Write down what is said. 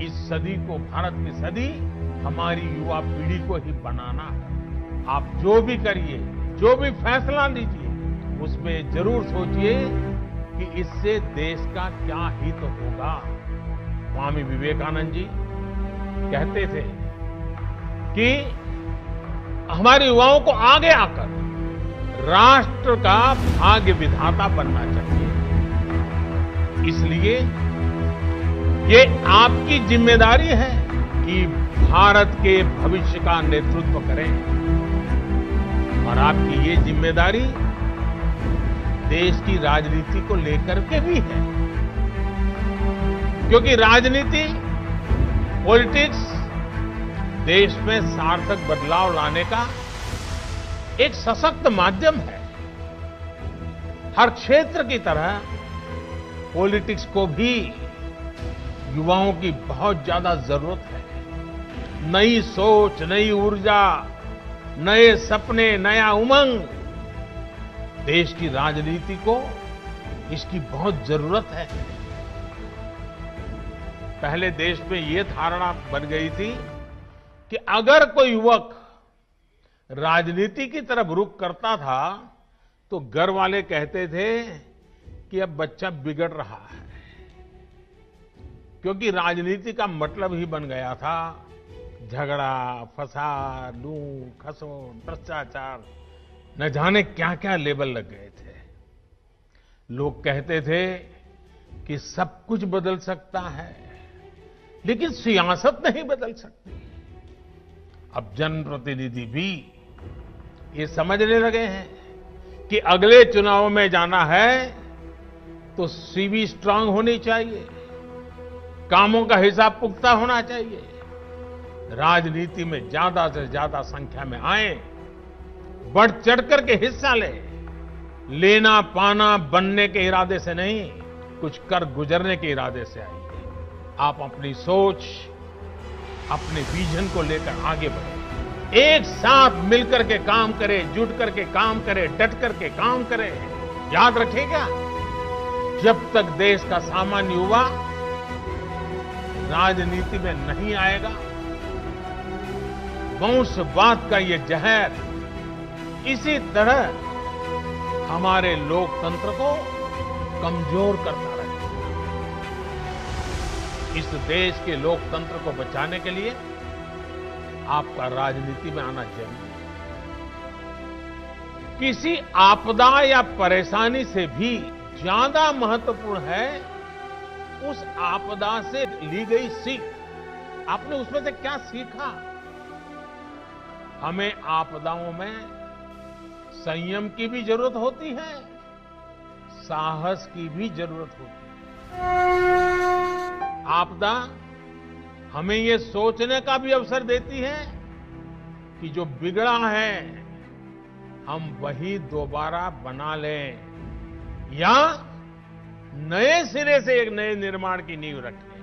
इस सदी को, भारत की सदी, हमारी युवा पीढ़ी को ही बनाना है। आप जो भी करिए, जो भी फैसला लीजिए, उसमें जरूर सोचिए कि इससे देश का क्या हित होगा। स्वामी विवेकानंद जी कहते थे कि हमारे युवाओं को आगे आकर राष्ट्र का भाग्य विधाता बनना चाहिए। इसलिए ये आपकी जिम्मेदारी है कि भारत के भविष्य का नेतृत्व करें। और आपकी ये जिम्मेदारी देश की राजनीति को लेकर के भी है, क्योंकि राजनीति, पॉलिटिक्स देश में सार्थक बदलाव लाने का एक सशक्त माध्यम है। हर क्षेत्र की तरह पॉलिटिक्स को भी युवाओं की बहुत ज्यादा जरूरत है। नई सोच, नई ऊर्जा, नए सपने, नया उमंग, देश की राजनीति को इसकी बहुत जरूरत है। पहले देश में ये धारणा बन गई थी कि अगर कोई युवक राजनीति की तरफ रुख करता था तो घर वाले कहते थे कि अब बच्चा बिगड़ रहा है, क्योंकि राजनीति का मतलब ही बन गया था झगड़ा, फसाद, लूट, खसोट, भ्रष्टाचार, न जाने क्या क्या लेबल लग गए थे। लोग कहते थे कि सब कुछ बदल सकता है, लेकिन सियासत नहीं बदल सकती। अब जनप्रतिनिधि भी ये समझने लगे हैं कि अगले चुनाव में जाना है तो सीवी स्ट्रांग होनी चाहिए, कामों का हिसाब पुख्ता होना चाहिए, राजनीति में ज्यादा से ज्यादा संख्या में आए, बढ़ चढ़ करके हिस्सा ले, लेना पाना बनने के इरादे से नहीं, कुछ कर गुजरने के इरादे से आइए। आप अपनी सोच, अपने विजन को लेकर आगे बढ़े, एक साथ मिलकर के काम करें, जुट करके काम करें, डट करके काम करें। याद रखिएगा, जब तक देश का सामान्य युवा राजनीति में नहीं आएगा, वंशवाद का ये जहर इसी तरह हमारे लोकतंत्र को कमजोर करता रहेगा। इस देश के लोकतंत्र को बचाने के लिए आपका राजनीति में आना जरूरी है। किसी आपदा या परेशानी से भी ज्यादा महत्वपूर्ण है उस आपदा से ली गई सीख। आपने उसमें से क्या सीखा? हमें आपदाओं में संयम की भी जरूरत होती है, साहस की भी जरूरत होती है। आपदा हमें ये सोचने का भी अवसर देती है कि जो बिगड़ा है हम वही दोबारा बना लें या नए सिरे से एक नए निर्माण की नींव रखें।